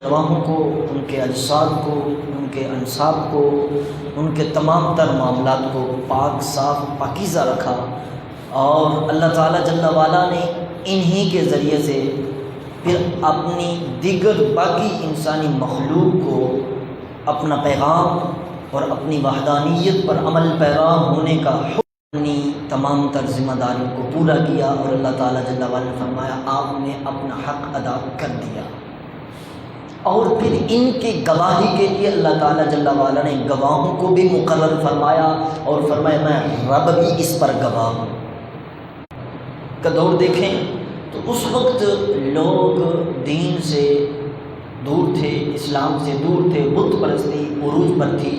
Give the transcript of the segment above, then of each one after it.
گواہوں کو، ان کے اجساد کو، ان کے انصاب کو، ان کے تمام تر معاملات کو پاک صاف پاکیزہ رکھا، اور اللہ تعالیٰ جل وعلا نے انہی کے ذریعے سے پھر اپنی دیگر باقی انسانی مخلوق کو اپنا پیغام اور اپنی وحدانیت پر عمل پیرا ہونے کا حکم، اپنی تمام تر ذمہ داریوں کو پورا کیا، اور اللہ تعالیٰ جل وعلا نے فرمایا آپ نے اپنا حق ادا کر دیا۔ اور پھر ان کی گواہی کے لیے اللہ تعالیٰ جل وعلا نے گواہوں کو بھی مقرر فرمایا، اور فرمایا میں رب بھی اس پر گواہ ہوں۔ کا دور دیکھیں تو اس وقت لوگ دین سے دور تھے، اسلام سے دور تھے، بت پرستی عروج پر تھی،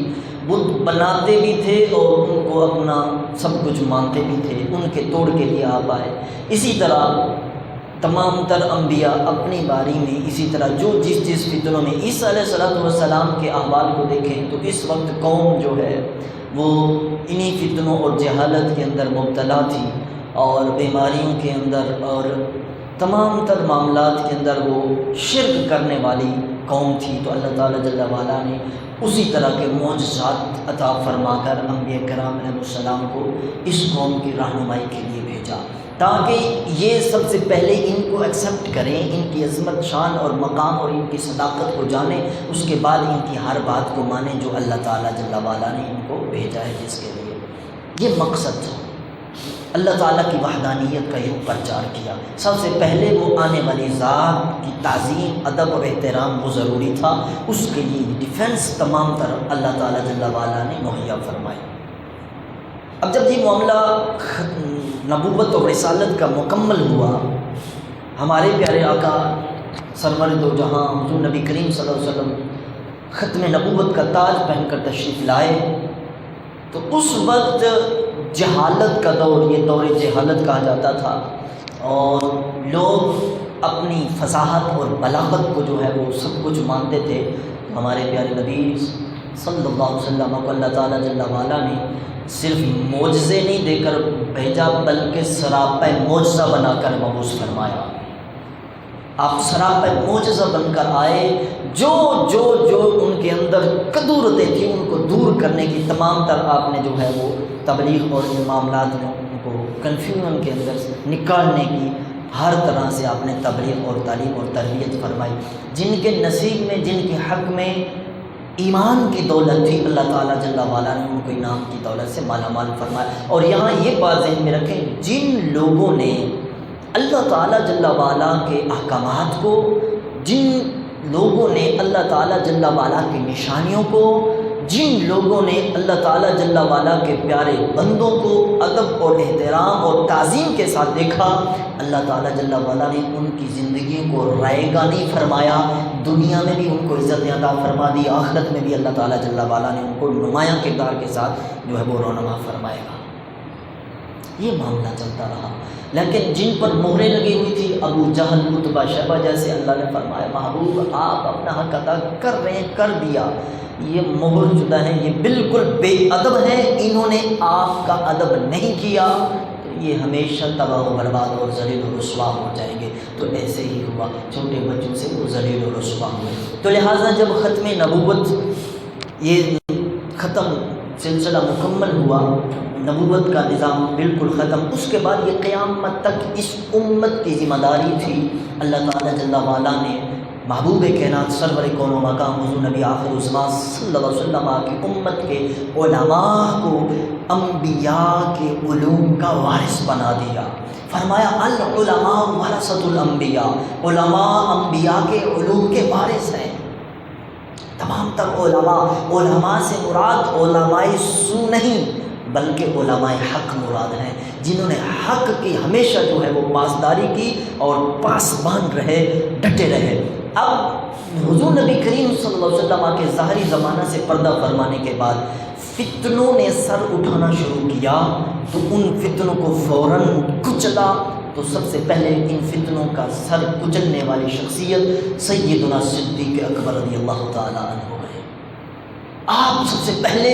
بت بناتے بھی تھے اور ان کو اپنا سب کچھ مانتے بھی تھے، ان کے توڑ کے لیے آپ آئے۔ اسی طرح تمام تر انبیاء اپنی باری میں اسی طرح جو جس فتنوں میں عیسیٰ علیہ السلام کے احوال کو دیکھیں تو اس وقت قوم جو ہے وہ انہی فتنوں اور جہالت کے اندر مبتلا تھی، اور بیماریوں کے اندر اور تمام تر معاملات کے اندر وہ شرک کرنے والی قوم تھی۔ تو اللہ تعالیٰ جل وعلا نے اسی طرح کے معجزات عطا فرما کر انبیاء کرام علیہ السلام کو اس قوم کی رہنمائی کے لیے بھیجا، تاکہ یہ سب سے پہلے ان کو ایکسیپٹ کریں، ان کی عظمت شان اور مقام اور ان کی صداقت کو جانیں، اس کے بعد ان کی ہر بات کو مانیں جو اللہ تعالیٰ جل وعلا نے ان کو بھیجا ہے جس کے لیے۔ یہ مقصد تھا، اللہ تعالیٰ کی وحدانیت کا یہ پرچار کیا۔ سب سے پہلے وہ آنے والی ذات کی تعظیم، ادب اور احترام وہ ضروری تھا، اس کے لیے ڈیفنس تمام تر اللہ تعالیٰ جل وعلا نے مہیا فرمائی۔ اب جب یہ معاملہ نبوت اور رسالت کا مکمل ہوا، ہمارے پیارے آقا سرور دو جہاں حضور نبی کریم صلی اللہ علیہ وسلم ختم نبوت کا تاج پہن کر تشریف لائے، تو اس وقت جہالت کا دور، یہ دور جہالت کہا جاتا تھا، اور لوگ اپنی فصاحت اور بلاغت کو جو ہے وہ سب کچھ مانتے تھے۔ ہمارے پیارے نبی صلی اللہ علیہ وسلم کو اللہ تعالیٰ جل وعلا نے صرف معجزے نہیں دے کر بھیجا، بلکہ سراپا معجزہ بنا کر مبعوث فرمایا۔ آپ سراپا معجزہ بن کر آئے، جو جو جو ان کے اندر کدورتیں تھیں ان کو دور کرنے کی تمام تر آپ نے جو ہے وہ تبلیغ اور معاملات میں ان کو کنفیوژن کے اندر سے نکالنے کی ہر طرح سے آپ نے تبلیغ اور تعلیم اور تربیت فرمائی۔ جن کے نصیب میں، جن کے حق میں ایمان کی دولت تھی، اللہ تعالیٰ جل وعلا نے ان کو انعام کی دولت سے مالا مال فرمایا۔ اور یہاں یہ بات ذہن میں رکھیں، جن لوگوں نے اللہ تعالیٰ جل وعلا کے احکامات کو، جن لوگوں نے اللہ تعالیٰ جل وعلا کی نشانیوں کو، جن لوگوں نے اللہ تعالیٰ جل وعلا کے پیارے بندوں کو ادب اور احترام اور تعظیم کے ساتھ دیکھا، اللہ تعالیٰ جل وعلا نے ان کی زندگیوں کو رائے گاہ نہیں فرمایا، دنیا میں بھی ان کو عزت عطا فرما دی، آخرت میں بھی اللہ تعالیٰ جل وعلا نے ان کو نمایاں کردار کے ساتھ جو ہے وہ رونما فرمائے گا۔ یہ معاملہ چلتا رہا، لیکن جن پر مہریں لگی ہوئی تھی، ابو جہل، عتبہ، شیبہ جیسے، اللہ نے فرمایا محبوب آپ اپنا حق ادا کر رہے ہیں، کر دیا، یہ مہر شدہ ہیں، یہ بالکل بے ادب ہیں، انہوں نے آپ کا ادب نہیں کیا، تو یہ ہمیشہ تباہ و برباد اور ذلیل و رسوا ہو جائیں گے۔ تو ایسے ہی ہوا، چھوٹے بچوں سے وہ ذلیل و رسوا ہوئے۔ تو لہٰذا جب ختم نبوت یہ ختم، سلسلہ مکمل ہوا، نبوت کا نظام بالکل ختم، اس کے بعد یہ قیامت تک اس امت کی ذمہ داری تھی، اللہ تعالیٰ جل وعلا نے محبوب کائنات سرور کون و مقام حضور نبی آخر الزمان صلی اللہ علیہ وسلم کی امت کے علماء کو انبیاء کے علوم کا وارث بنا دیا۔ فرمایا العلماء ورثۃ الانبیاء، علماء انبیاء کے علوم کے وارث ہیں۔ تمام تر علماء سے مراد علماء سو نہیں بلکہ علماء حق مراد ہیں، جنہوں نے حق کی ہمیشہ جو ہے وہ پاسداری کی اور پاسبان رہے، ڈٹے رہے۔ اب حضور نبی کریم صلی اللہ علیہ وسلم کے ظاہری زمانہ سے پردہ فرمانے کے بعد فتنوں نے سر اٹھانا شروع کیا، تو ان فتنوں کو فوراً کچلا۔ تو سب سے پہلے ان فتنوں کا سر کچلنے والی شخصیت سیدنا صدیق اکبر رضی اللہ تعالیٰ عنہ ہے۔ آپ سب سے پہلے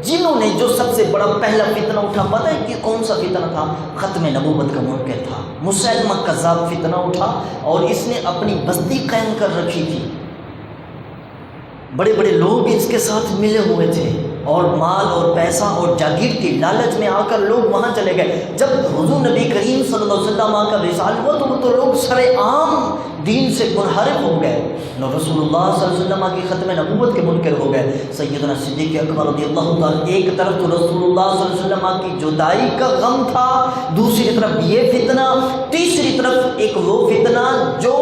جنہوں نے جو سب سے بڑا پہلا فتنہ اٹھا، پتہ ہے کہ کون سا فتنہ تھا؟ ختم نبوت کا منکر تھا، مسیلمہ کذاب فتنہ اٹھا، اور اس نے اپنی بستی قائم کر رکھی تھی، بڑے بڑے لوگ اس کے ساتھ ملے ہوئے تھے، اور مال اور پیسہ اور جاگیر کی لالچ میں آ کر لوگ وہاں چلے گئے۔ جب حضور نبی کریم صلی اللہ علیہ وسلم کا وصال ہوا تو وہ تو لوگ سر عام دین سے منحرف ہو گئے، رسول اللہ صلی اللہ علیہ وسلم کی ختم نبوت کے منکر ہو گئے۔ سیدنا صدیق اکبر رضی اللہ تعالیٰ، ایک طرف تو رسول اللہ صلی اللہ علیہ وسلم کی جدائی کا غم تھا، دوسری طرف یہ فتنہ، تیسری طرف ایک وہ فتنہ جو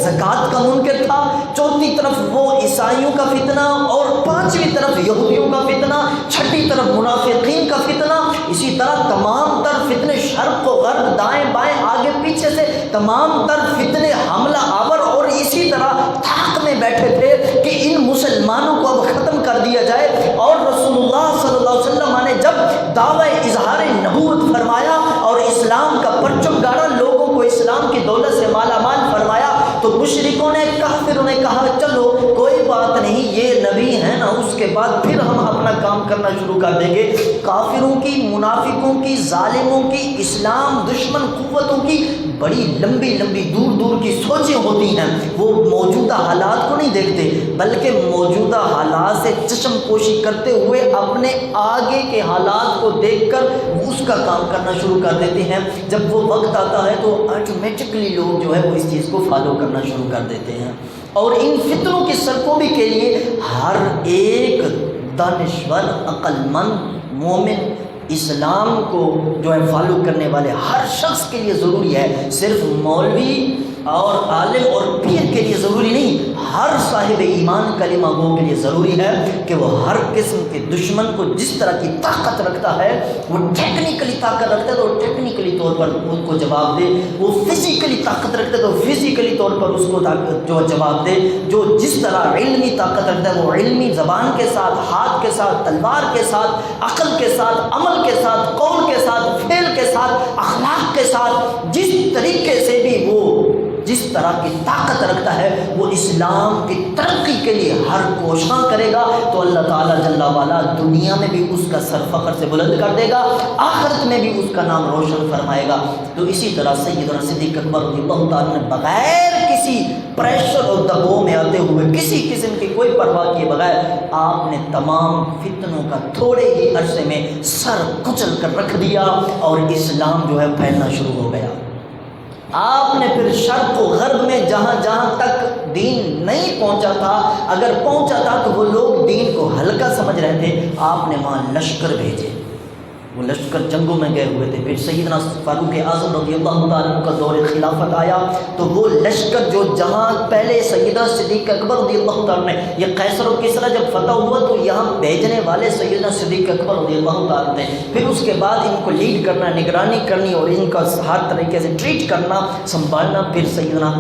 زکوٰۃ کا منکر تھا، چوتھی طرف وہ عیسائیوں کا فتنہ، اور پانچویں طرف یہودیوں کا فتنہ، چھٹی طرف منافقین کا فتنہ۔ اسی طرح تمام تر فتنے، شرق و غرب، دائیں بائیں، آگے پیچھے سے تمام تر فتنے حملہ آور، اور اسی طرح تھاک میں بیٹھے تھے کہ ان مسلمانوں کو اب ختم کر دیا جائے۔ اور رسول اللہ صلی اللہ علیہ وسلم نے جب دعوی اظہار نبوت فرمایا اور اسلام کا پرچم گاڑا، لوگوں کو اسلام کی دولت سے مالا مال فرمایا، تو مشرکوں نے، کافروں نے کہا چلو کوئی بات نہیں، یہ نبی ہے نا، اس کے بعد پھر ہم اپنا کام کرنا شروع کر دیں گے۔ کافروں کی، منافقوں کی، ظالموں کی، اسلام دشمن قوتوں کی بڑی لمبی لمبی دور دور کی سوچیں ہوتی ہیں۔ وہ موجودہ حالات کو نہیں دیکھتے، بلکہ موجودہ حالات سے چشم پوشی کرتے ہوئے اپنے آگے کے حالات کو دیکھ کر اس کا کام کرنا شروع کر دیتے ہیں۔ جب وہ وقت آتا ہے تو آٹومیٹکلی لوگ جو ہے وہ اس چیز کو فالو کرنا شروع کر دیتے ہیں۔ اور ان فتنوں کی سرکوبی کے لیے ہر ایک دانشور، عقل مند، مومن، اسلام کو جو ہے فالو کرنے والے ہر شخص کے لیے ضروری ہے، صرف مولوی اور عالم اور پیر کے لیے ضروری نہیں، ہر صاحب ایمان کلمہ گو کے لیے ضروری ہے کہ وہ ہر قسم کے دشمن کو جس طرح کی طاقت رکھتا ہے، وہ ٹیکنیکلی طاقت رکھتا ہے تو ٹیکنیکلی طور پر ان کو جواب دے، وہ فزیکلی طاقت رکھتا ہے تو فزیکلی طور پر اس کو جو جواب دے، جو جس طرح علمی طاقت رکھتا ہے وہ علمی، زبان کے ساتھ، ہاتھ کے ساتھ، تلوار کے ساتھ، عقل کے ساتھ، عمل کے ساتھ، قول کے ساتھ، فعل کے ساتھ، اخلاق کے ساتھ، جس طریقے سے بھی وہ جس طرح کی طاقت رکھتا ہے، وہ اسلام کی ترقی کے لیے ہر کوشاں کرے گا، تو اللہ تعالیٰ جل وعلا دنیا میں بھی اس کا سر فخر سے بلند کر دے گا، آخرت میں بھی اس کا نام روشن فرمائے گا۔ تو اسی طرح سیدنا صدیق اکبر رضی اللہ تعالیٰ نے بغیر کسی پریشر اور دباؤ میں آتے ہوئے، کسی قسم کی کوئی پرواہ کیے بغیر، آپ نے تمام فتنوں کا تھوڑے ہی عرصے میں سر کچل کر رکھ دیا، اور اسلام جو ہے پھیلنا شروع ہو گیا۔ آپ نے پھر شرق و غرب میں جہاں جہاں تک دین نہیں پہنچا تھا، اگر پہنچا تھا تو وہ لوگ دین کو ہلکا سمجھ رہے تھے، آپ نے وہاں لشکر بھیجے، وہ لشکر جنگوں میں گئے ہوئے تھے۔ پھر سیدنا فاروق اعظم رضی اللہ تعالیٰ عنہ کا دور خلافت آیا تو وہ لشکر جو جہاں پہلے سیدنا صدیق اکبر رضی اللہ تعالیٰ نے، یہ قیصر و کسریٰ جب فتح ہوا تو یہاں بھیجنے والے سیدنا صدیق اکبر رضی اللہ تعالیٰ تھے، پھر اس کے بعد ان کو لیڈ کرنا، نگرانی کرنی اور ان کا ہر طریقے سے ٹریٹ کرنا، سنبھالنا، پھر سیدنا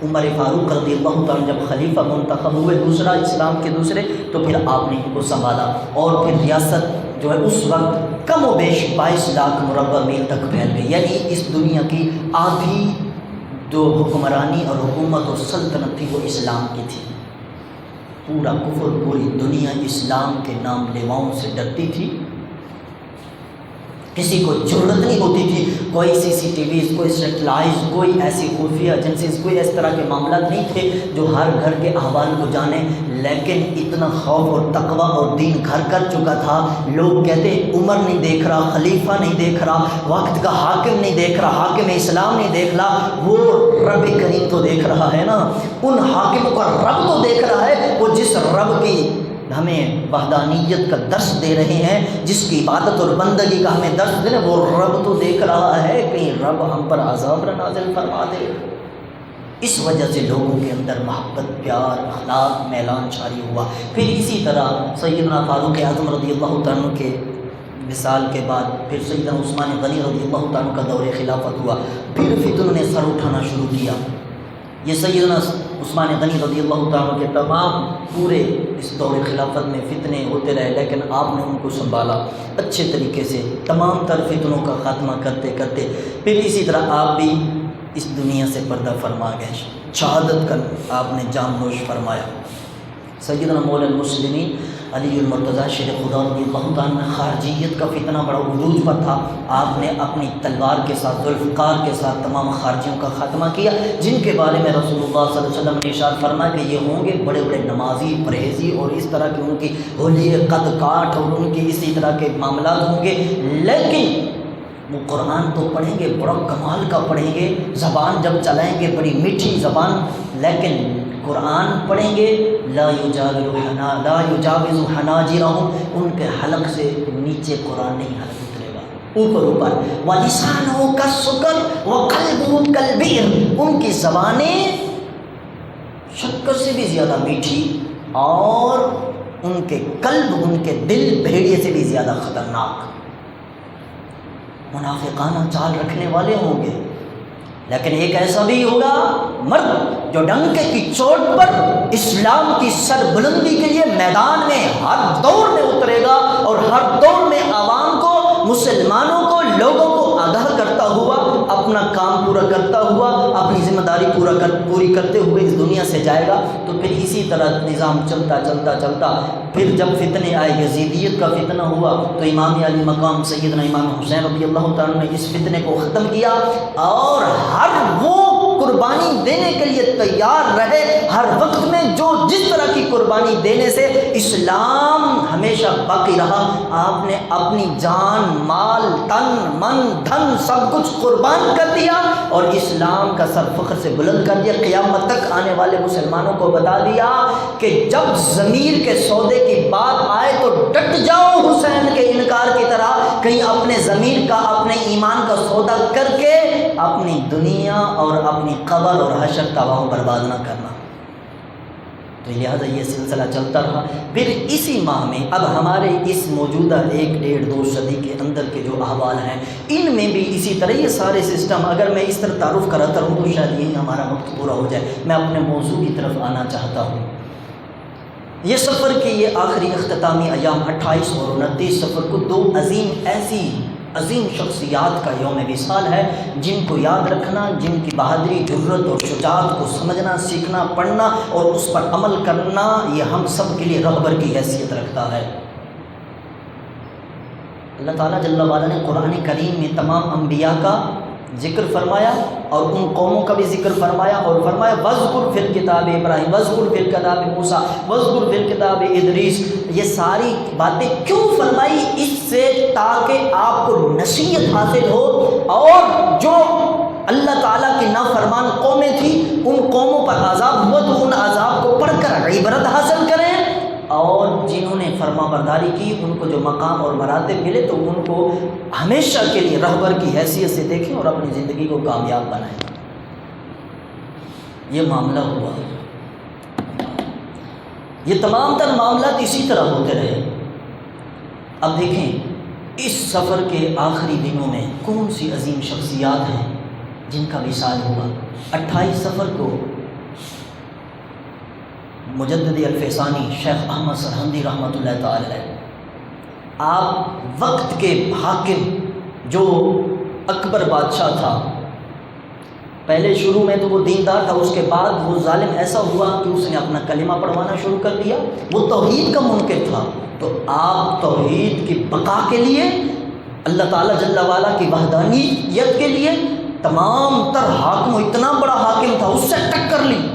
عمر فاروق رضی اللہ تعالیٰ جب خلیفہ منتخب ہوئے، دوسرا اسلام کے دوسرے، تو پھر آپ نے ان کو سنبھالا، اور پھر ریاست جو ہے اس وقت کم و بیش 22 لاکھ مربع میل تک پھیل گئی، یعنی اس دنیا کی آدھی جو حکمرانی اور حکومت اور سلطنت تھی وہ اسلام کی تھی۔ پورا کفر، پوری دنیا اسلام کے نام لیواؤں سے ڈرتی تھی، کسی کو ضرورت نہیں ہوتی تھی، کوئی سی سی ٹی ویز، کوئی سیٹلائٹس، کوئی ایسی خفیہ ایجنسیز، کوئی اس طرح کے معاملات نہیں تھے جو ہر گھر کے احوال کو جانیں، لیکن اتنا خوف اور تقوی اور دین گھر کر چکا تھا۔ لوگ کہتے عمر نہیں دیکھ رہا، خلیفہ نہیں دیکھ رہا، وقت کا حاکم نہیں دیکھ رہا، حاکم اسلام نہیں دیکھ رہا، وہ رب کریم تو دیکھ رہا ہے نا، ان حاکموں کا رب تو دیکھ رہا ہے، وہ جس رب کی ہمیں وحدانیت کا درس دے رہے ہیں، جس کی عبادت اور بندگی کا ہمیں درس دے رہے ہیں، وہ رب تو دیکھ رہا ہے، کہیں رب ہم پر عذاب نہ نازل فرما دے۔ اس وجہ سے لوگوں کے اندر محبت، پیار، اخلاق میں اعلان جاری ہوا۔ پھر اسی طرح سیدنا فاروق اعظم رضی اللہ تعالیٰ کے وصال کے بعد پھر سیدنا عثمان غنی رضی اللہ تعالیٰ کا دور خلافت ہوا، پھر فتنوں نے سر اٹھانا شروع کیا۔ یہ سیدنا عثمان غنی رضی اللہ تعالیٰ کے تمام پورے اس دور خلافت میں فتنے ہوتے رہے، لیکن آپ نے ان کو سنبھالا اچھے طریقے سے، تمام تر فتنوں کا خاتمہ کرتے کرتے پھر اسی طرح آپ بھی اس دنیا سے پردہ فرما گئے، شہادت کر آپ نے جام نوش فرمایا۔ سیدنا مولا المسلمین علی المرتضیٰ شیر خدا رضی اللہ عنہ میں خارجیت کا فتنہ بڑا عروج پر تھا. آپ نے اپنی تلوار کے ساتھ ذوالفقار کے ساتھ تمام خارجیوں کا خاتمہ کیا، جن کے بارے میں رسول اللہ صلی اللہ علیہ وسلم نے ارشاد فرمایا کہ یہ ہوں گے بڑے بڑے نمازی، پرہیزی اور اس طرح کے ان کی ہولی قد کاٹ اور ان کی اسی طرح کے معاملات ہوں گے، لیکن وہ قرآن تو پڑھیں گے، بڑا کمال کا پڑھیں گے، زبان جب چلائیں گے بڑی میٹھی زبان، لیکن قرآن پڑھیں گے لا یجاوز حناجرہم، ان کے حلق سے نیچے قرآن نہیں حلق اترے گا، اوپر وَلِسَانُهُ كَالسُّكَرِ وَقَلْبُهُ كَالْبِئْرِ، ان کی زبانیں شکر سے بھی زیادہ میٹھی اور ان کے قلب، ان کے دل بھیڑیے سے بھی زیادہ خطرناک. منافقانہ چال رکھنے والے ہوں گے، لیکن ایک ایسا بھی ہوگا مرد جو ڈنکے کی چوٹ پر اسلام کی سر بلندی کے لیے میدان میں ہر دور میں اترے گا اور ہر دور میں عوام کو، مسلمانوں کو، لوگوں کو آگاہ کرتا ہوا، اپنا کام پورا کرتا ہوا، اپنی ذمہ داری پوری کرتے ہوئے اس دنیا سے جائے گا. تو پھر اسی طرح نظام چلتا پھر جب فتنے آئے، یزیدیت کا فتنہ ہوا تو امام علی مقام سیدنا امام حسین رضی اللہ تعالیٰ نے اس فتنے کو ختم کیا اور ہر وہ قربانی دینے کے لیے تیار رہے ہر وقت میں جو جس طرح کی قربانی دینے سے اسلام ہمیشہ باقی رہا. آپ نے اپنی جان، مال، تن، من، دھن سب کچھ قربان کر دیا اور اسلام کا سر فخر سے بلند کر دیا. قیامت تک آنے والے مسلمانوں کو بتا دیا کہ جب ضمیر کے سودے کی بات آئے تو ڈٹ جاؤ حسین کے انکار کی طرح، کہیں اپنے ضمیر کا، اپنے ایمان کا سودا کر کے اپنی دنیا اور اپنی قبر اور حشر تباہ و برباد نہ کرنا. تو لہٰذا یہ سلسلہ چلتا رہا. پھر اسی ماہ میں اب ہمارے اس موجودہ 1-1.5-2 صدی کے اندر کے جو احوال ہیں ان میں بھی اسی طرح یہ سارے سسٹم، اگر میں اس طرح تعارف کراتا ہوں تو شاید یہی ہمارا وقت پورا ہو جائے. میں اپنے موضوع کی طرف آنا چاہتا ہوں. یہ سفر کے یہ آخری اختتامی ایام 28 اور 29 سفر کو دو عظیم شخصیات کا یوم وصال ہے، جن کو یاد رکھنا، جن کی بہادری، جرت اور شجاعت کو سمجھنا، سیکھنا، پڑھنا اور اس پر عمل کرنا یہ ہم سب کے لیے رہبر کی حیثیت رکھتا ہے. اللہ تعالیٰ جل وعلا نے قرآن کریم میں تمام انبیاء کا ذکر فرمایا اور ان قوموں کا بھی ذکر فرمایا اور فرمایا وَاذْكُرْ فِي الْكِتَابِ ابراہیم، وَاذْكُرْ فِي الْكِتَابِ موسیٰ، وَاذْكُرْ فِي الْكِتَابِ ادریس. یہ ساری باتیں کیوں فرمائی؟ اس سے تاکہ آپ کو نصیحت حاصل ہو اور جو اللہ تعالیٰ کی نافرمان قومیں تھیں ان قوموں پر عذاب ہوا تو ان عذاب کو پڑھ کر عبرت حاصل کریں، اور جنہوں نے فرما برداری کی ان کو جو مقام اور مراتب ملے تو ان کو ہمیشہ کے لیے رہبر کی حیثیت سے دیکھیں اور اپنی زندگی کو کامیاب بنائیں. یہ معاملہ ہوا. یہ تمام تر معاملات اسی طرح ہوتے رہے. اب دیکھیں اس سفر کے آخری دنوں میں کون سی عظیم شخصیات ہیں جن کا وصال ہوا. 28 سفر کو مجدد الفیضانی شیخ احمد سرہندی رحمۃ اللہ تعالی علیہ، آپ وقت کے حاکم جو اکبر بادشاہ تھا، پہلے شروع میں تو وہ دیندار تھا، اس کے بعد وہ ظالم ایسا ہوا کہ اس نے اپنا کلمہ پڑھوانا شروع کر دیا. وہ توحید کا منکر تھا، تو آپ توحید کی بقا کے لیے، اللہ تعالیٰ جل وعلا کی وحدانیت کے لیے تمام تر حاکم، اتنا بڑا حاکم تھا، اس سے ٹکر لی،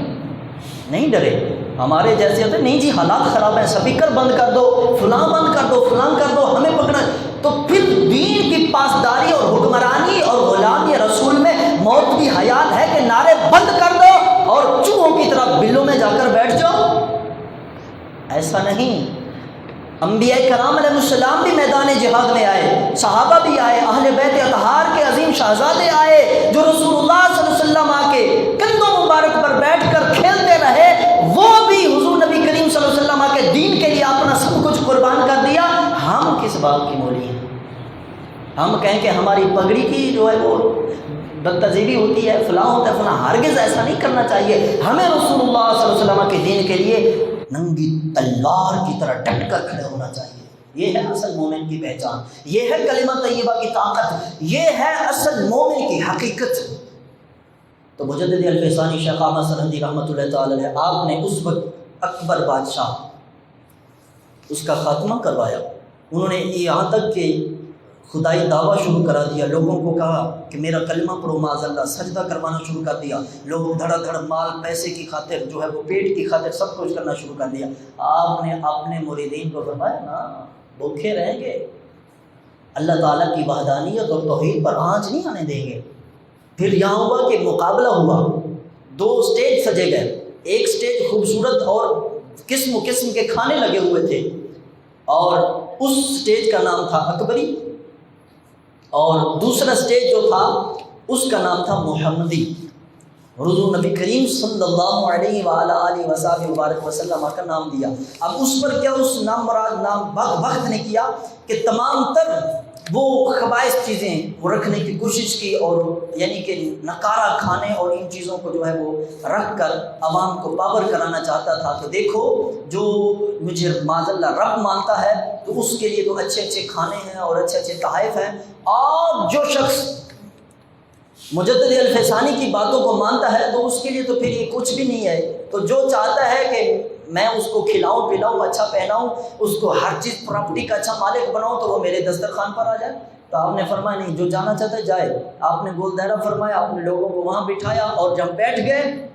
نہیں ڈرے. ہمارے جیسے ہوتے نہیں جی حالات خراب ہیں، سپیکر بند کر دو، فلاں بند کر دو، فلاں کر دو، ہمیں پکڑا. تو پھر دین کی پاسداری اور حکمرانی اور غلامی رسول میں موت کی حیات ہے کہ نعرے بند کر دو اور چوہوں کی طرح بلوں میں جا کر بیٹھ جاؤ. ایسا نہیں. انبیاء کرام علیہ السلام بھی میدان جہاد میں آئے، صحابہ بھی آئے، اہل بیت اطہار کے عظیم شہزادے آئے جو رسول اللہ صلی اللہ علیہ وسلم آ کے کندھوں مبارک پر بیٹھ کر کھیلتے رہے. وہ بھی حضور نبی کریم صلی اللہ علیہ وسلم آ کے دین کے لیے اپنا سب کچھ قربان کر دیا. ہم کس بات کی مولی ہیں؟ ہم کہیں کہ ہماری پگڑی کی جو ہے وہ بدتذیبی ہوتی ہے، فلاں ہوتا ہے فلاں. ہرگز ایسا نہیں کرنا چاہیے. ہمیں رسول اللہ صلی اللہ علیہ وسلم کے دین کے لیے ننگی تلوار کی طرح ڈٹ کر کھڑے ہونا چاہیے. یہ ہے اصل مومن کی پہچان، یہ ہے کلمہ طیبہ کی طاقت، یہ ہے اصل مومن کی حقیقت. تو مجدد الفیضانی شیخ احمد سرہندی رحمۃ اللہ تعالی علیہ، آپ نے اس وقت اکبر بادشاہ، اس کا خاتمہ کروایا۔ انہوں نے یہاں تک کہ خدائی دعویٰ شروع کرا دیا، لوگوں کو کہا کہ میرا کلمہ پڑھو معاذ اللہ، سجدہ کروانا شروع کر دیا۔ لوگ دھڑا دھڑ مال پیسے کی خاطر جو ہے وہ پیٹ کی خاطر سب کچھ کرنا شروع کر دیا۔ آپ نے اپنے مریدین کو فرمایا نا بھوکے رہیں گے، اللہ تعالیٰ کی وحدانیت اور توحید پر آنچ نہیں آنے دیں گے۔ پھر یہاں ہوا کہ مقابلہ ہوا، 2 اسٹیج سجے گئے، ایک اسٹیج خوبصورت اور قسم قسم کے کھانے لگے ہوئے تھے، اور اس اسٹیج کا نام تھا اکبری، اور دوسرا اسٹیج جو تھا اس کا نام تھا محمدی۔ حضور نبی کریم صلی اللہ علیہ وآلہ وصحبہ مبارک وسلم کا نام دیا۔ اب اس پر کیا اس نام مراد نام وقت نے کیا کہ تمام تر وہ خبائث چیزیں وہ رکھنے کی کوشش کی، اور یعنی کہ نکارہ کھانے اور ان چیزوں کو جو ہے وہ رکھ کر عوام کو پاور کرانا چاہتا تھا کہ دیکھو جو مجھے معاذ اللہ رب مانتا ہے تو اس کے لیے تو اچھے اچھے کھانے ہیں اور اچھے اچھے تحائف ہیں، اور جو شخص مجدد الفسانی کی باتوں کو مانتا ہے تو اس کے لیے تو پھر یہ کچھ بھی نہیں ہے۔ تو جو چاہتا ہے کہ میں اس کو کھلاؤں پلاؤں اچھا پہناؤں، اس کو ہر چیز پراپرٹی کا اچھا مالک بناؤں، تو وہ میرے دسترخوان پر آ جائے۔ تو آپ نے فرمایا نہیں، جو جانا چاہتا ہے جائے۔ آپ نے گول دائرہ فرمایا، آپ نے لوگوں کو وہاں بٹھایا، اور جب بیٹھ گئے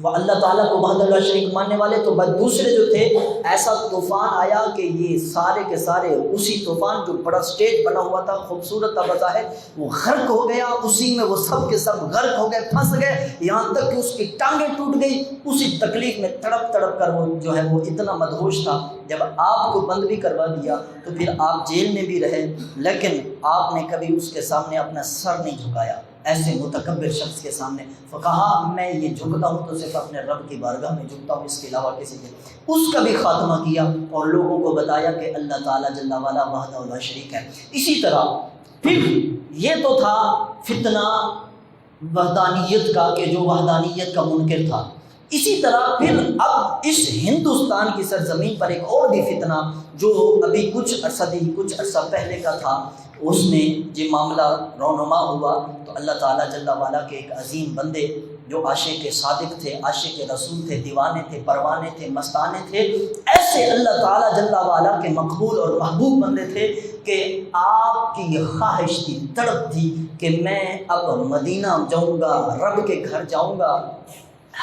اللہ تعالیٰ کو وحدہ لا شریک ماننے والے، تو بعد دوسرے جو تھے ایسا طوفان آیا کہ یہ سارے کے سارے اسی طوفان جو بڑا سٹیج بنا ہوا تھا خوبصورت تھا بظاہر، وہ غرق ہو گیا، اسی میں وہ سب کے سب غرق ہو گئے، پھنس گئے، یہاں تک کہ اس کی ٹانگیں ٹوٹ گئی، اسی تکلیف میں تڑپ تڑپ کر وہ جو ہے وہ اتنا مدہوش تھا۔ جب آپ کو بند بھی کروا دیا تو پھر آپ جیل میں بھی رہے، لیکن آپ نے کبھی اس کے سامنے اپنا سر نہیں جھکایا، ایسے متکبر شخص کے سامنے کہا میں یہ جھکتا ہوں تو صرف اپنے رب کی بارگاہ میں جھکتا ہوں، اس کے علاوہ کسی کے۔ اس کا بھی خاتمہ کیا اور لوگوں کو بتایا کہ اللہ تعالیٰ جل وعلا وحدہ لا شریک ہے۔ اسی طرح پھر یہ تو تھا فتنہ وحدانیت کا کہ جو وحدانیت کا منکر تھا، اسی طرح پھر اب اس ہندوستان کی سرزمین پر ایک اور بھی فتنہ جو ابھی کچھ عرصہ پہلے کا تھا، اس میں یہ معاملہ رونما ہوا تو اللہ تعالیٰ جل وعلا کے ایک عظیم بندے جو عاشق صادق تھے، عاشق رسول تھے، دیوانے تھے، پروانے تھے، مستانے تھے، ایسے اللہ تعالیٰ جل وعلا کے مقبول اور محبوب بندے تھے کہ آپ کی یہ خواہش تھی، تڑپ تھی کہ میں اب مدینہ جاؤں گا، رب کے گھر جاؤں گا،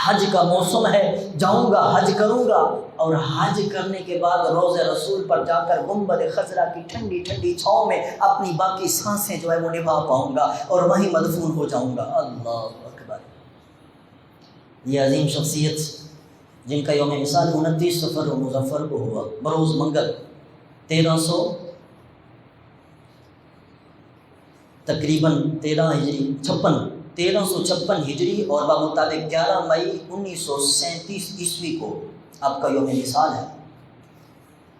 حج کا موسم ہے، جاؤں گا حج کروں گا، اور حج کرنے کے بعد روضہ رسول پر جا کر گنبد خضرا کی ٹھنڈی ٹھنڈی چھاؤں میں اپنی باقی سانسیں جو ہے وہ نبھا پاؤں گا اور وہیں مدفون ہو جاؤں گا۔ اللہ اکبر۔ یہ عظیم شخصیت جن کا یوم مثال 29 صفر مظفر کو ہوا بروز منگل 1300 تقریباً 1356 ہجری اور بمطابق 11 مئی 1937 عیسوی کو آپ کا یوم مثال ہے۔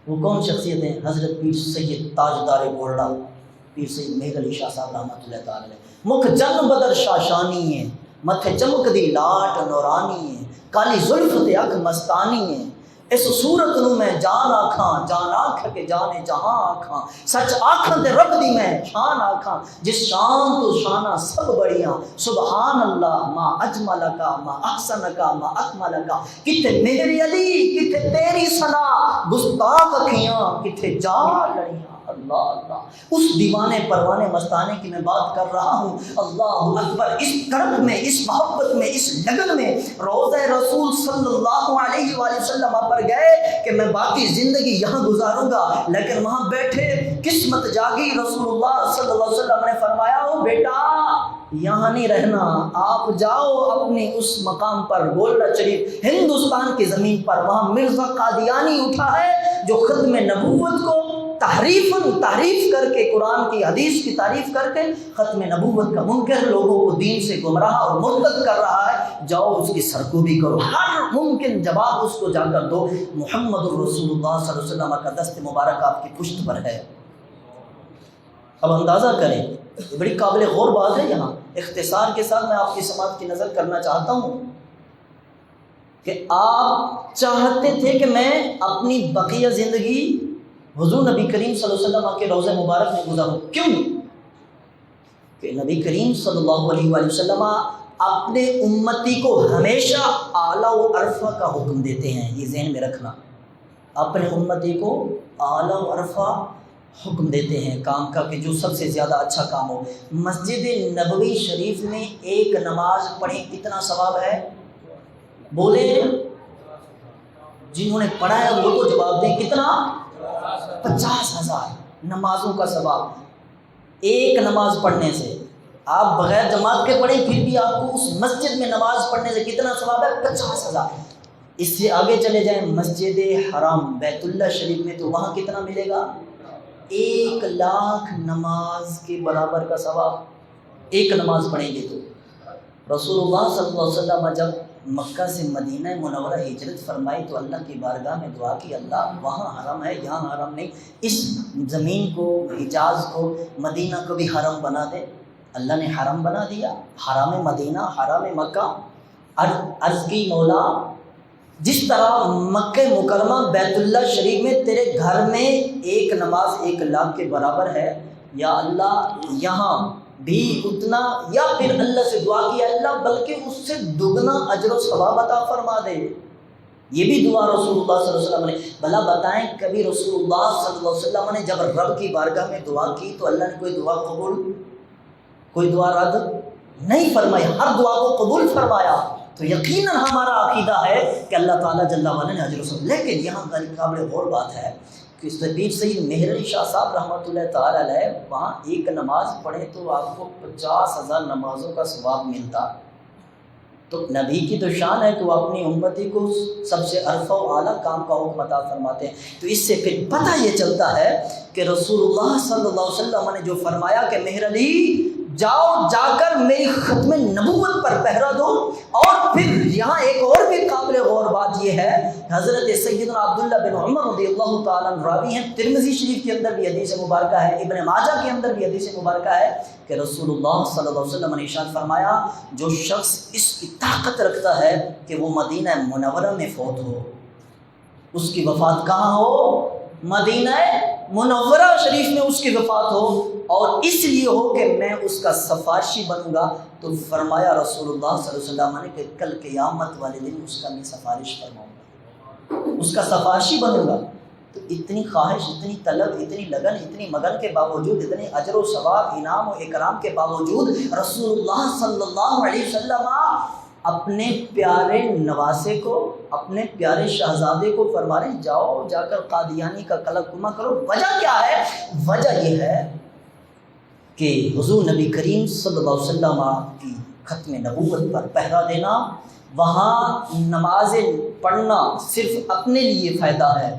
وہ کون شخصیت ہیں؟ حضرت پیر سید تاجدار گولڑا، پیر سید مہر علی شاہ صاحب رحمۃ اللہ تعالی علیہ۔ مکھ جن بدر شاشانی ہے، متھے چمک دی لاٹ نورانی ہے، کالی زلف تے اکھ مستانی ہے، اس صورت نو میں جان آکھاں، جان آکھ کے جانے جہاں آکھاں، سچ آکھاں تے رب دی میں شان آکھاں، جس شان تو شانہ سب بڑیاں، سبحان اللہ ما اجمل کا ما احسن کا ما اکمل کا، کتے میرے علی کتے تیری ثنا، گستاخ اکھیاں کتے جا لڑیاں۔ اللہ اللہ، اس دیوانے پروانے مستانے کی میں بات کر رہا ہوں۔ اللہ اکبر۔ اس تڑپ میں، اس محبت میں، اس لگن میں روضہ رسول صلی اللہ علیہ وآلہ وسلم پر گئے کہ میں باقی زندگی یہاں گزاروں گا، لیکن وہاں بیٹھے قسمت جاگی، رسول اللہ صلی اللہ علیہ وسلم نے فرمایا او بیٹا یہاں نہیں رہنا، آپ جاؤ اپنی اس مقام پر، گولڑا شریف ہندوستان کی زمین پر، وہاں مرزا قادیانی اٹھا ہے جو ختم نبوت کو تعریف کر کے، قرآن کی حدیث کی تعریف کر کے ختم نبوت کا منکر، لوگوں کو دین سے گمراہ اور مرتد کر رہا ہے، جاؤ اس کی سرکوبی کرو، ہر ممکن جواب اس کو جا کر دو۔ محمد الرسول اللہ صلی اللہ علیہ وسلم کا دست مبارک آپ کی پشت پر ہے۔ اب اندازہ کریں، یہ بڑی قابل غور بات ہے۔ یہاں اختصار کے ساتھ میں آپ کی سماعت کی نظر کرنا چاہتا ہوں کہ آپ چاہتے تھے کہ میں اپنی بقیہ زندگی حضور نبی کریم صلی اللہ علیہ وسلم کے روضہ مبارک میں گزاروں۔ کیوں؟ کہ نبی کریم صلی اللہ علیہ وآلہ وسلم اپنے امتی کو ہمیشہ اعلیٰ و عرفہ کا حکم دیتے ہیں، یہ ذہن میں رکھنا، اپنے امتی کو اعلیٰ و عرفہ حکم دیتے ہیں کام کا کہ جو سب سے زیادہ اچھا کام ہو۔ مسجد نبوی شریف میں ایک نماز پڑھیں کتنا ثواب ہے؟ بولے، جنہوں نے پڑھا ہے وہ تو جواب دیں، کتنا؟ 50,000 نمازوں کا ثواب ایک نماز پڑھنے سے۔ آپ بغیر جماعت کے پڑھیں پھر بھی آپ کو اس مسجد میں نماز پڑھنے سے کتنا ثواب ہے؟ 50,000۔ اس سے آگے چلے جائیں مسجد حرام بیت اللہ شریف میں تو وہاں کتنا ملے گا؟ 1,00,000 نماز کے برابر کا ثواب، ایک نماز پڑھیں گے تو۔ رسول اللہ صلی اللہ علیہ وسلم جب مکہ سے مدینہ منورہ ہجرت فرمائی تو اللہ کی بارگاہ میں دعا کی، اللہ وہاں حرم ہے یہاں حرم نہیں، اس زمین کو، حجاز کو، مدینہ کو بھی حرم بنا دے۔ اللہ نے حرم بنا دیا، حرم مدینہ، حرم مکہ۔ عرض کی مولا جس طرح مکہ مکرمہ بیت اللہ شریف میں تیرے گھر میں ایک نماز 1,00,000 کے برابر ہے، یا اللہ یہاں بھی اتنا، یا پھر اللہ سے دعا کی اللہ بلکہ اس سے دگنا اجر و ثواب عطا فرما دے۔ یہ بھی دعا رسول اللہ صلی اللہ علیہ وسلم نے، بھلا بتائیں کبھی رسول اللہ صلی اللہ علیہ وسلم نے جب رب کی بارگاہ میں دعا کی تو اللہ نے کوئی دعا قبول، کوئی دعا رد نہیں فرمائی، ہر دعا کو قبول فرمایا۔ تو یقیناً ہمارا عقیدہ ہے کہ اللہ تعالیٰ جل وعلا نے اجر و ثواب۔ لیکن یہاں قابل غور بات ہے کہ پیر سید مہر علی شاہ صاحب رحمۃ اللہ تعالیٰ علیہ وہاں ایک نماز پڑھیں تو آپ کو 50,000 نمازوں کا ثواب ملتا۔ تو نبی کی تو شان ہے تو اپنی امتی کو سب سے عرفہ و اعلیٰ کام کا حکم عطا فرماتے ہیں۔ تو اس سے پھر پتہ یہ چلتا ہے کہ رسول اللہ صلی اللہ علیہ وسلم نے جو فرمایا کہ مہر علی جاؤ جا کر میری ختم نبوت پر پہرا دو۔ اور پھر یہاں ایک اور بھی قابل غور بات یہ ہے، حضرت سیدنا عبداللہ بن عمر رضی اللہ تعالیٰ عنہ راوی ہیں، ترمذی شریف کے اندر بھی حدیث مبارکہ ہے، ابن ماجہ کے اندر بھی حدیث مبارکہ ہے کہ رسول اللہ صلی اللہ علیہ وسلم نے ارشاد فرمایا جو شخص اس کی طاقت رکھتا ہے کہ وہ مدینہ منورہ میں فوت ہو، اس کی وفات کہاں ہو؟ مدینہ منورہ شریف میں اس کی وفات ہو، اور اس لیے ہو کہ میں اس کا سفارشی بنوں گا، تو فرمایا رسول اللہ صلی اللہ علیہ وسلم نے کہ کل قیامت والے دن اس کا میں سفارش فرماؤں گا، اس کا سفارشی بنوں گا۔ تو اتنی خواہش، اتنی طلب، اتنی لگن، اتنی مگن کے باوجود، اتنے اجر و ثواب، انعام و اکرام کے باوجود رسول اللہ صلی اللہ علیہ وسلم اپنے پیارے نواسے کو، اپنے پیارے شہزادے کو فرما رہے ہیں جاؤ جا کر قادیانی کا قلقمہ کرو۔ وجہ کیا ہے؟ وجہ یہ ہے کہ حضور نبی کریم صلی اللہ علیہ وسلم کی ختم نبوت پر پہرا دینا، وہاں نمازیں پڑھنا صرف اپنے لیے فائدہ ہے،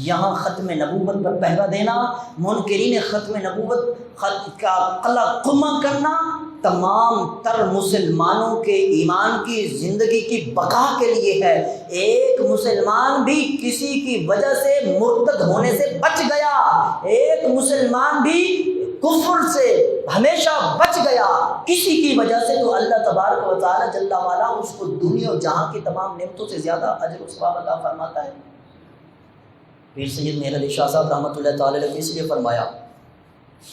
یہاں ختم نبوت پر پہرا دینا، منکرین ختم نبوت کا قلقمہ کرنا تمام تر مسلمانوں کے ایمان کی زندگی کی بقا کے لیے ہے۔ ایک مسلمان بھی کسی کی وجہ سے مرتد ہونے سے بچ گیا، ایک مسلمان بھی کفر سے ہمیشہ بچ گیا کسی کی وجہ سے، تو اللہ تبارک و تعالی جل وعلا اس کو دنیا و جہاں کی تمام نعمتوں سے زیادہ اجر و ثواب عطا فرماتا ہے۔ پیر سید مہر علی شاہ صاحب رحمۃ اللہ تعالی علیہ نے اس لیے فرمایا،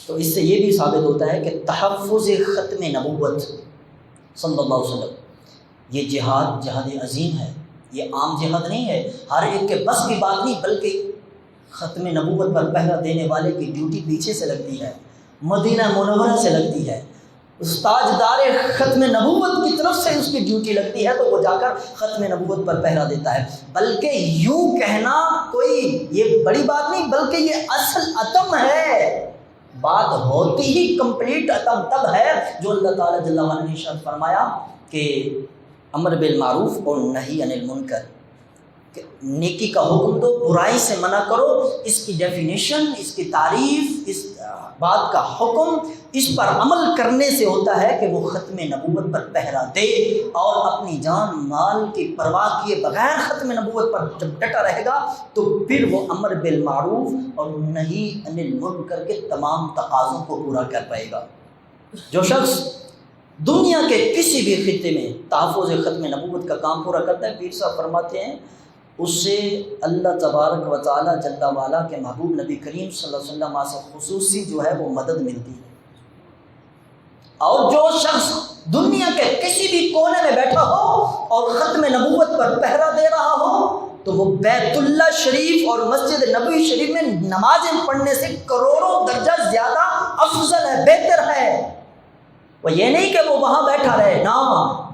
تو اس سے یہ بھی ثابت ہوتا ہے کہ تحفظ ختم نبوت صلی اللہ علیہ وسلم، یہ جہاد عظیم ہے، یہ عام جہاد نہیں ہے، ہر ایک کے بس کی بات نہیں، بلکہ ختم نبوت پر پہرا دینے والے کی ڈیوٹی پیچھے سے لگتی ہے، مدینہ منورہ سے لگتی ہے، تاجدار ختم نبوت کی طرف سے اس کی ڈیوٹی لگتی ہے، تو وہ جا کر ختم نبوت پر پہرا دیتا ہے۔ بلکہ یوں کہنا کوئی یہ بڑی بات نہیں، بلکہ یہ اصل عتم ہے، بات ہوتی ہی کمپلیٹ عتم تب ہے جو اللہ تعالیٰ جل وعلا نے ارشاد فرمایا کہ امر بالمعروف اور نہی عن المنکر، کہ نیکی کا حکم دو، برائی سے منع کرو۔ اس کی ڈیفینیشن، اس کی تعریف، اس بات کا حکم اس پر عمل کرنے سے ہوتا ہے کہ وہ ختم نبوت پر پہرا دے، اور اپنی جان مال کی پرواہ کیے بغیر ختم نبوت پر جب ڈٹا رہے گا تو پھر وہ امر بالمعروف اور نہی عن المنکر کے تمام تقاضوں کو پورا کر پائے گا۔ جو شخص دنیا کے کسی بھی خطے میں تحفظ ختم نبوت کا کام پورا کرتا ہے، پیر صاحب فرماتے ہیں اس سے اللہ تبارک و تعالی جل وعلا کے محبوب نبی کریم صلی اللہ علیہ وسلم سے خصوصی جو ہے وہ مدد ملتی ہے، اور جو شخص دنیا کے کسی بھی کونے میں بیٹھا ہو اور ختم نبوت پر پہرا دے رہا ہو تو وہ بیت اللہ شریف اور مسجد نبوی شریف میں نمازیں پڑھنے سے کروڑوں درجہ زیادہ افضل ہے، بہتر ہے۔ وہ یہ نہیں کہ وہ وہاں بیٹھا رہے، نہ،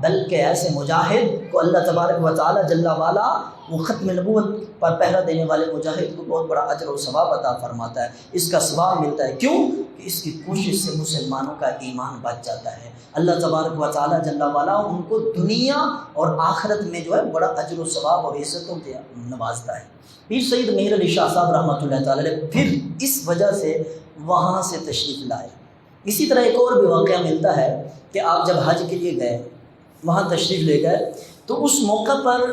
بلکہ ایسے مجاہد کو اللہ تبارک و تعالی جل والا وہ ختم نبوت پر پہرا دینے والے مجاہد کو بہت بڑا اجر و ثواب عطا فرماتا ہے، اس کا ثواب ملتا ہے۔ کیوں؟ کہ اس کی کوشش سے مسلمانوں کا ایمان بچ جاتا ہے۔ اللہ تبارک و تعالی جل والا ان کو دنیا اور آخرت میں جو ہے بڑا اجر و ثواب اور عزتوں سے نوازتا ہے۔ پیر سید مہر علی شاہ صاحب رحمۃ اللہ تعالی علیہ پھر اس وجہ سے وہاں سے تشریف لائے۔ اسی طرح ایک اور بھی واقعہ ملتا ہے کہ آپ جب حج کے لیے گئے، وہاں تشریف لے گئے، تو اس موقع پر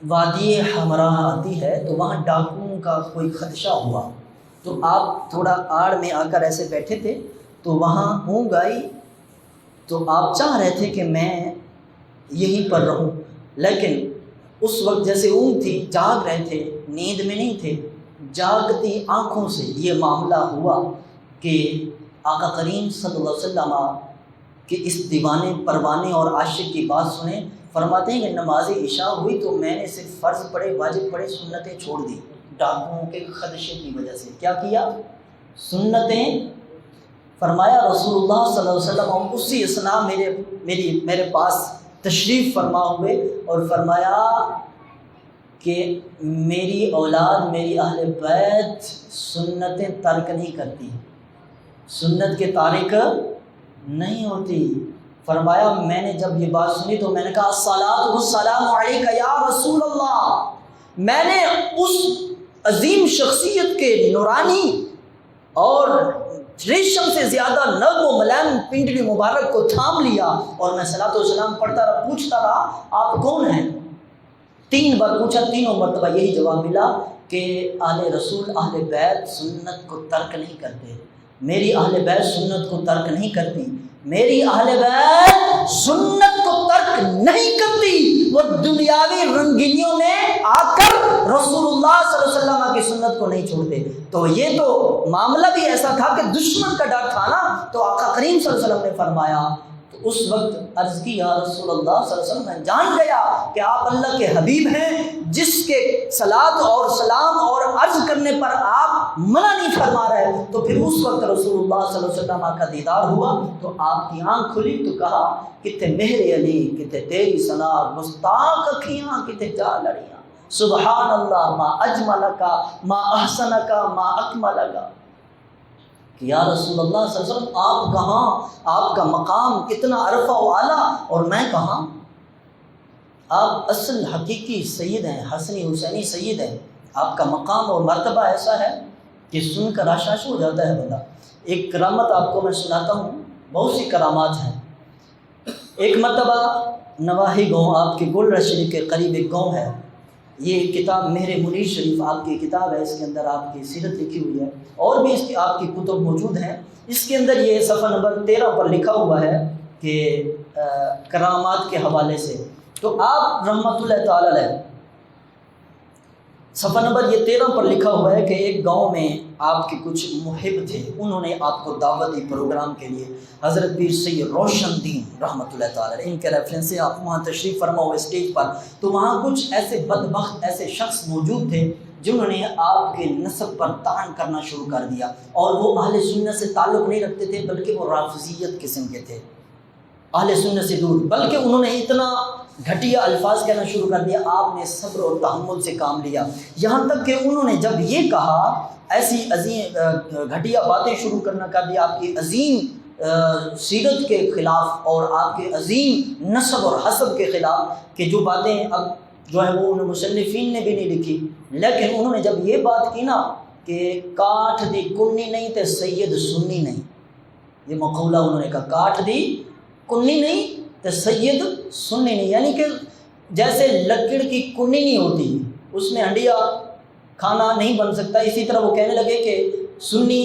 وادی حمراء آتی ہے، تو وہاں ڈاکوؤں کا کوئی خدشہ ہوا، تو آپ تھوڑا آڑ میں آ کر ایسے بیٹھے تھے، تو وہاں اونگ آئی، تو آپ چاہ رہے تھے کہ میں یہیں پر رہوں، لیکن اس وقت جیسے اونگ تھی، جاگ رہے تھے، نیند میں نہیں تھے، جاگتی آنکھوں سے یہ معاملہ ہوا کہ آقا کریم صلی اللہ علیہ وسلم کہ اس دیوانے پروانے اور عاشق کی بات سنیں، فرماتے ہیں کہ نماز عشاء ہوئی تو میں نے صرف فرض پڑھے، واجب پڑھے، سنتیں چھوڑ دی ڈاکوؤں کے خدشے کی وجہ سے۔ کیا کیا؟ سنتیں۔ فرمایا رسول اللہ صلی اللہ علیہ وسلم اسی اسنا میرے پاس تشریف فرما ہوئے اور فرمایا کہ میری اولاد، میری اہل بیت سنتیں ترک نہیں کرتی، سنت کے تارک نہیں ہوتی۔ فرمایا میں نے جب یہ بات سنی تو میں نے کہا الصلاۃ والسلام علیک یا رسول اللہ، میں نے اس عظیم شخصیت کے نورانی اور ریشم سے زیادہ نرم و ملائم پنڈلی مبارک کو تھام لیا اور میں صلاۃ و سلام پڑھتا رہا، پوچھتا رہا آپ کون ہیں؟ 3 بار پوچھا، تینوں مرتبہ یہی جواب ملا کہ اہل رسول اہل بیت سنت کو ترک نہیں کرتے، میری اہل بیت سنت کو ترک نہیں کرتی، میری اہل بیت سنت کو ترک نہیں کرتی، وہ دنیاوی رنگینیوں میں آ کر رسول اللہ صلی اللہ علیہ وسلم کی سنت کو نہیں چھوڑتے۔ تو یہ تو معاملہ بھی ایسا تھا کہ دشمن کا ڈر تھا نا، تو آقا کریم صلی اللہ علیہ وسلم نے فرمایا، تو اس وقت عرض کی یا رسول اللہ صلی اللہ علیہ وسلم، میں جان گیا کہ آپ اللہ کے حبیب ہیں، جس کے صلاۃ اور سلام اور عرض کرنے پر آپ منع نہیں فرما رہے۔ تو پھر اس وقت رسول اللہ صلی اللہ علیہ وسلم کا دیدار ہوا تو آپ کی آنکھ کھلی تو کہا کتے مہر علی، کتے تیری ثنا، مستاق اکھیاں کتے جا لڑیاں، سبحان اللہ ما اجملکا ما احسنکا ما اکملکا، کہ یا رسول اللہ صلی اللہ علیہ وسلم آپ کہاں، آپ کا مقام اتنا عرفہ و اعلیٰ اور میں کہاں؟ آپ اصل حقیقی سید ہیں، حسنی حسینی سید ہیں، آپ کا مقام اور مرتبہ ایسا ہے کہ سن کر آشاش ہو جاتا ہے بندہ۔ ایک کرامت آپ کو میں سناتا ہوں، بہت سی کرامات ہیں۔ ایک مرتبہ نواحی گاؤں، آپ کے گولڈ شریف کے قریب ایک گاؤں ہے، یہ کتاب مہر منیر شریف آپ کی کتاب ہے، اس کے اندر آپ کی سیرت لکھی ہوئی ہے اور بھی اس کی آپ کی کتب موجود ہیں۔ اس کے اندر یہ صفحہ نمبر 13 پر لکھا ہوا ہے کہ کرامات کے حوالے سے، تو آپ رحمۃ اللہ تعالی علیہ صفحہ نمبر یہ 13 پر لکھا ہوا ہے کہ ایک گاؤں میں آپ کے کچھ محب تھے، انہوں نے آپ کو دعوتی پروگرام کے لیے حضرت پیر سید روشن دین رحمۃ اللہ تعالی علیہ، ان کے ریفرنس سے آپ وہاں تشریف فرما ہوئے اسٹیج پر، تو وہاں کچھ ایسے بدبخت ایسے شخص موجود تھے جنہوں نے آپ کے نسب پر طعن کرنا شروع کر دیا، اور وہ اہل سنت سے تعلق نہیں رکھتے تھے بلکہ وہ رافضیت قسم کے تھے، اہل سنت سے دور، بلکہ انہوں نے اتنا گھٹیا الفاظ کہنا شروع کر دیا۔ آپ نے صبر اور تحمل سے کام لیا، یہاں تک کہ انہوں نے جب یہ کہا، ایسی عظیم گھٹیا باتیں شروع کرنا کر دیا آپ کی عظیم سیرت کے خلاف اور آپ کے عظیم نسب اور حسب کے خلاف، کہ جو باتیں اب جو ہے وہ مصنفین نے بھی نہیں لکھی، لیکن انہوں نے جب یہ بات کی نا کہ کاٹھ دی کنی نہیں تے سید سنی نہیں، یہ مقولہ انہوں نے کہا، کاٹھ دی کنی نہیں تے سید سنی نہیں، یعنی کہ جیسے لکڑ کی کنی نہیں ہوتی اس میں ہنڈیا کھانا نہیں بن سکتا، اسی طرح وہ کہنے لگے کہ سنی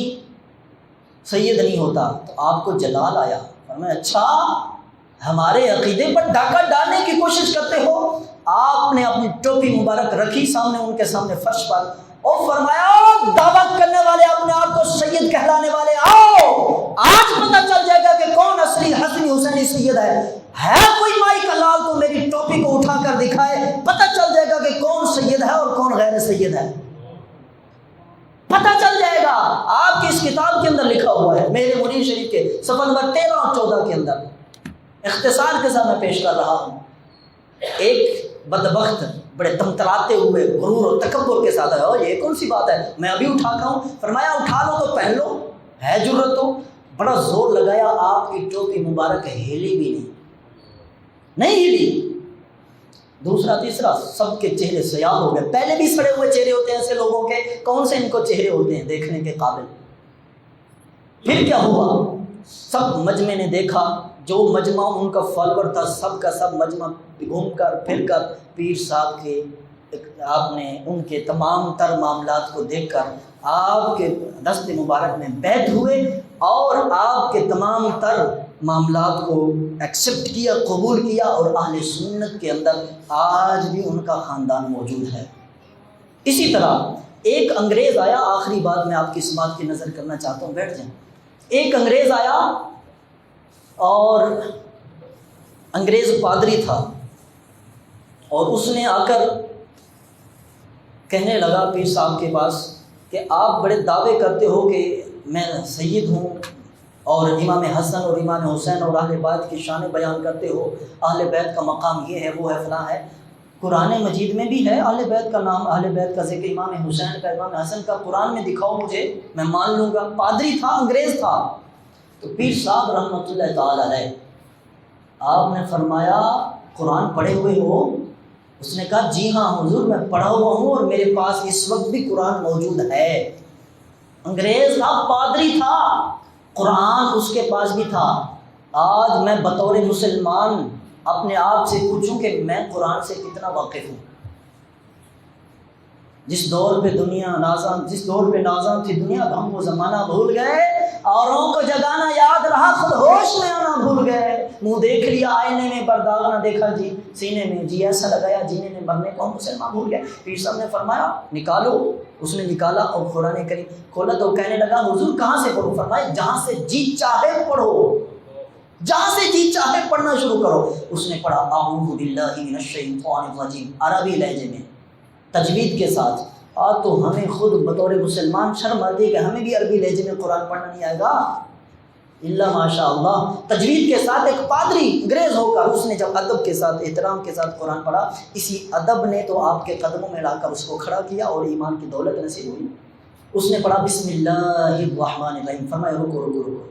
سید نہیں ہوتا، تو آپ کو جلال آیا، فرمایا اچھا ہمارے عقیدے پر ڈاکہ ڈالنے کی کوشش کرتے ہو۔ آپ نے اپنی ٹوپی مبارک رکھی سامنے، ان کے سامنے فرش پر، اور فرمایا دعوت کرنے والے اپنے آپ کو سید کہلانے والے آؤ، آج پتہ چل جائے گا کہ کون اصلی حسنی حسینی سید ہے کوئی مائی کا لال تو میری ٹوپی کو اٹھا کر دکھائے، پتہ چل جائے گا کہ کون سید ہے اور کون غیر سید ہے، پتہ چل جائے گا۔ آپ کی اس کتاب کے اندر لکھا ہوا ہے میرے منیر شریف کے صفحہ نمبر 13 اور 14 کے اندر، اختصار کے ساتھ میں پیش کر رہا ہوں۔ ایک بدبخت بڑے تمتراتے ہوئے غرور اور تکبر کے ساتھ آیا، اور یہ کون سی بات ہے میں ابھی اٹھا کر ہوں؟ فرمایا اٹھا لو تو پہن لو، ہے جرت تو، بڑا زور لگایا، آپ کی ٹوپی مبارک ہلی بھی نہیں ہلی۔ دوسرا تیسرا سب کے چہرے سیاہ ہو گئے، پہلے بھی سڑے ہوئے چہرے ہوتے ہیں ایسے لوگوں کے، کون سے ان کو چہرے ہوتے ہیں دیکھنے کے قابل۔ پھر کیا ہوا؟ سب مجمع نے دیکھا، جو مجمع ان کا فالوور تھا سب کا سب مجمع گھوم کر پھر کر پیر صاحب کے آپ نے ان کے تمام تر معاملات کو دیکھ کر آپ کے دست مبارک میں بیعت ہوئے اور آپ کے تمام تر معاملات کو ایکسیپٹ کیا، قبول کیا، اور اہل سنت کے اندر آج بھی ان کا خاندان موجود ہے۔ اسی طرح ایک انگریز آیا، آخری بات میں آپ کی اس بات کی نظر کرنا چاہتا ہوں، بیٹھ جائیں۔ ایک انگریز آیا اور انگریز پادری تھا، اور اس نے آ کر کہنے لگا پیر صاحب کے پاس کہ آپ بڑے دعوے کرتے ہو کہ میں سید ہوں، اور امام حسن اور امام حسین اور اہل بیت کی شان بیان کرتے ہو، اہل بیت کا مقام یہ ہے وہ ہے فلاں ہے، قرآن مجید میں بھی ہے اہل بیت کا نام، اہل بیت کا ذکر، امام حسین کا امام حسن کا قرآن میں دکھاؤ مجھے، میں مان لوں گا۔ پادری تھا، انگریز تھا۔ تو پیر صاحب رحمۃ اللہ تعالی علیہ آپ نے فرمایا قرآن پڑھے ہوئے ہو؟ اس نے کہا جی ہاں حضور میں پڑھا ہوا ہوں، اور میرے پاس اس وقت بھی قرآن موجود ہے۔ انگریز تھا، پادری تھا، قرآن اس کے پاس بھی تھا۔ آج میں بطور مسلمان اپنے آپ سے پوچھوں کہ میں قرآن سے کتنا واقف ہوں؟ جس دور پہ نازاں تھی دنیا، ہم وہ زمانہ بھول گئے، اوروں کو جگانا یاد رہا، خود ہوش میں آنا بھول گئے، منہ دیکھ لیا آئینے میں پر داغ نہ دیکھا جی سینے میں، جی ایسا لگایا جینے میں مرنے کو، ہم مسلمان بھول گئے۔ پیر صاحب نے فرمایا نکالو، اس نے نکالا اور قرآن کریم کھولا تو کہنے لگا حضور کہاں سے پڑھوں؟ فرمایا جہاں سے جی چاہے پڑھو، جہاں سے جی چاہے پڑھنا شروع کرو۔ اس نے پڑھا اعوذ باللہ من الشیطان الرجیم، عربی لہجے میں تجوید کے ساتھ۔ آج تو ہمیں خود بطور مسلمان شرم آتی ہے کہ ہمیں بھی عربی لہجے میں قرآن پڑھنا نہیں آئے گا، اللہ ماشاء اللہ۔ تجوید کے ساتھ ایک پادری انگریز ہو کر اس نے جب ادب کے ساتھ احترام کے ساتھ قرآن پڑھا، اسی ادب نے تو آپ کے قدموں میں لا کر اس کو کھڑا کیا اور ایمان کی دولت نصیب ہوئی۔ اس نے پڑھا بسم اللہ الرحمن الرحیم، فرمایا رکو رکو رکو،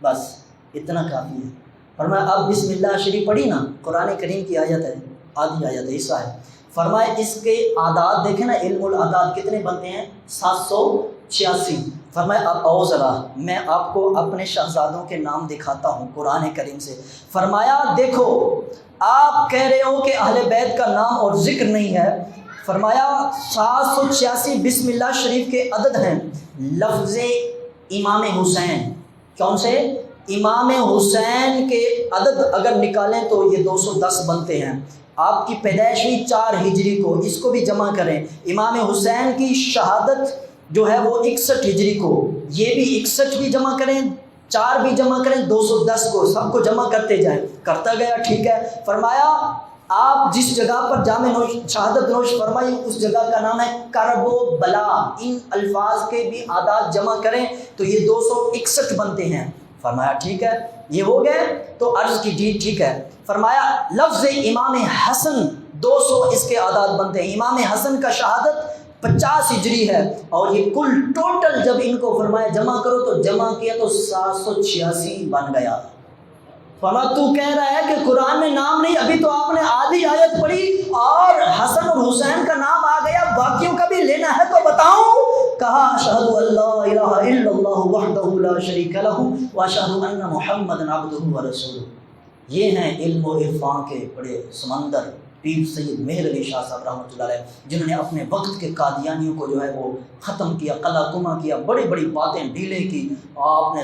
بس اتنا کافی ہے۔ فرمایا اب بسم اللہ شریف پڑھی نا، قرآن کریم کی آیت ہے، آدھی آیت ہے، حصہ ہے۔ فرمایا اس کے اعداد دیکھیں نا، علم الاعداد کتنے بنتے ہیں؟ 786۔ فرمایا اب آؤ ذرا میں آپ کو اپنے شہزادوں کے نام دکھاتا ہوں قرآن کریم سے۔ فرمایا دیکھو آپ کہہ رہے ہو کہ اہل بیت کا نام اور ذکر نہیں ہے، فرمایا 786 بسم اللہ شریف کے عدد ہیں۔ لفظ امام حسین، کون سے؟ امام حسین کے عدد اگر نکالیں تو یہ 210 بنتے ہیں۔ آپ کی پیدائش ہوئی 4 ہجری کو، اس کو بھی جمع کریں۔ امام حسین کی شہادت جو ہے وہ 61 ہجری کو، یہ بھی 61 بھی جمع کریں، 4 بھی جمع کریں، 210 کو، سب کو جمع کرتے جائیں۔ کرتا گیا، ٹھیک ہے۔ فرمایا آپ جس جگہ پر جامع نوش شہادت نوش فرمائی اس جگہ کا نام ہے کرب و بلا۔ ان الفاظ کے بھی اعداد جمع کریں تو یہ 261 بنتے ہیں۔ فرمایا ٹھیک ہے، یہ ہو گئے تو عرض کی جی ٹھیک ہے۔ فرمایا لفظ امام حسن 200 اس کے اعداد بنتے ہیں۔ امام حسن کا شہادت 50 ہجری ہے، اور یہ کل ٹوٹل جب ان کو فرمایا جمع کرو تو جمع کیا تو 786 بن گیا۔ فرمایا تو کہہ رہا ہے کہ قرآن میں نام نہیں، ابھی تو آپ نے آدھی آیت پڑھی اور حسن اور حسین کا نام آ گیا، باقیوں کا بھی لینا ہے تو بتاؤں؟ کہا اشہد ان لا الہ الا اللہ وحدہ لا شریک لہ واشہد ان محمدا عبدہ ورسولہ۔ یہ ہیں علم و عرفان کے بڑے سمندر، پیر سید مہر علی شاہ صاحب رحمۃ اللہ علیہ، جنہوں نے اپنے وقت کے قادیانیوں کو جو ہے وہ ختم کیا، قلع کما کیا، بڑی بڑی باتیں ڈھیلے کی۔ آپ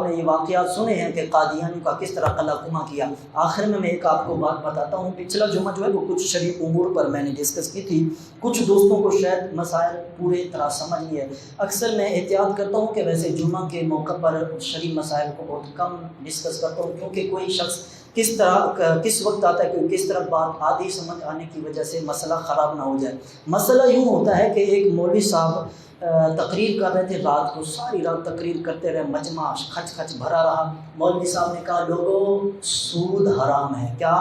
نے یہ واقعات سنے ہیں کہ قادیانیوں کا کس طرح قلع کما کیا۔ آخر میں ایک آپ کو بات بتاتا ہوں، پچھلا جمعہ جو ہے وہ کچھ شرعی امور پر میں نے ڈسکس کی تھی، کچھ دوستوں کو شاید مسائل پورے طرح سمجھ نہیں ہے۔ اکثر میں احتیاط کرتا ہوں کہ ویسے جمعہ کے موقع پر شرعی مسائل کو بہت کم ڈسکس کرتا ہوں، کیونکہ کوئی شخص کس وقت آتا ہے کہ کس طرح بات آدھی سمجھ آنے کی وجہ سے مسئلہ خراب نہ ہو جائے۔ مسئلہ یوں ہوتا ہے کہ ایک مولوی صاحب تقریر کر رہے تھے، رات کو ساری رات تقریر کرتے رہے، مجمع کھچ کھچ بھرا رہا۔ مولوی صاحب نے کہا لوگوں سود حرام ہے۔ کیا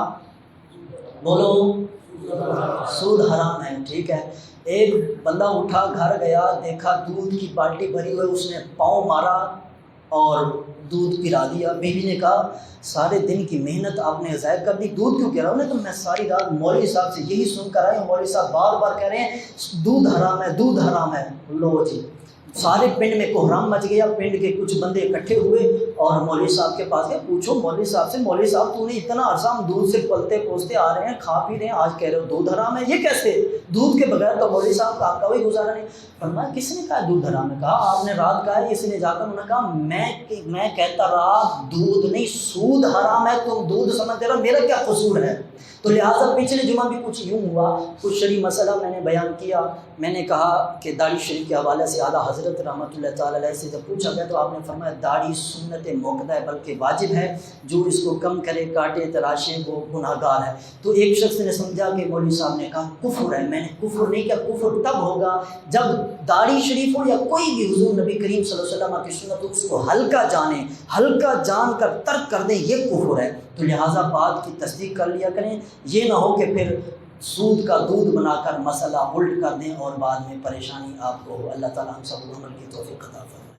بولو؟ سود حرام ہے، ٹھیک ہے۔ ایک بندہ اٹھا، گھر گیا، دیکھا دودھ کی بالٹی بھری ہوئی، اس نے پاؤں مارا اور دودھ پلا دیا۔ بیوی نے کہا سارے دن کی محنت آپ نے ضائع کر دی، دودھ کیوں کہہ رہا ہوں؟ تو میں ساری رات مولوی صاحب سے یہی سن کر آئی ہوں، مولوی صاحب بار بار کہہ رہے ہیں دودھ حرام ہے، دودھ حرام ہے۔ لو جی، سارے پنڈ میں کوہرام مچ گیا۔ پنڈ کے کچھ بندے اکٹھے ہوئے اور مولوی صاحب کے پاس گئے، پوچھو مولوی صاحب سے، مولوی صاحب تو نے اتنا عرصہ ہم دودھ سے پلتے پوستے آ رہے ہیں، کھا پی رہے ہیں، آج کہہ رہے ہو دودھ حرام ہے، یہ کیسے؟ دودھ کے بغیر تو مولوی صاحب کا آپ کا کوئی گزارا نہیں۔ فرمایا کس نے کہا دودھ حرام ہے؟ کہا آپ نے رات کہا ہے۔ اس نے جا کر انہوں نے کہا میں کہتا رہا دودھ نہیں سود حرام ہے، تم دودھ سمجھتے رہو، میرا کیا قصور ہے؟ تو لہٰذا پچھلے جمعہ بھی کچھ یوں ہوا، کچھ شرعی مسئلہ میں نے بیان کیا۔ میں نے کہا کہ داڑھی شریف کے حوالے سے اعلیٰ حضرت رحمۃ اللہ تعالیٰ علیہ سے جب پوچھا گیا تو آپ نے فرمایا داڑھی سنت موقدہ ہے، بلکہ واجب ہے، جو اس کو کم کرے کاٹے تراشے وہ گناہ گار ہے۔ تو ایک شخص نے سمجھا کہ مولوی صاحب نے کہا کفر ہے۔ میں نے کفر نہیں کیا، کفر تب ہوگا جب داڑھی شریف ہو یا کوئی بھی حضور نبی کریم صلی اللہ علیہ وسلم کی سنت ہو، اس کو ہلکا جانے، ہلکا جان کر ترک کر دیں، یہ کفر ہے۔ تو لہٰذا بات کی تصدیق کر لیا کریں، یہ نہ ہو کہ پھر سود کا دودھ بنا کر مسئلہ الٹ کر دیں اور بعد میں پریشانی آپ کو ہو۔ اللہ تعالیٰ ہم سب کو عمل کی توفیق عطا فرمائے۔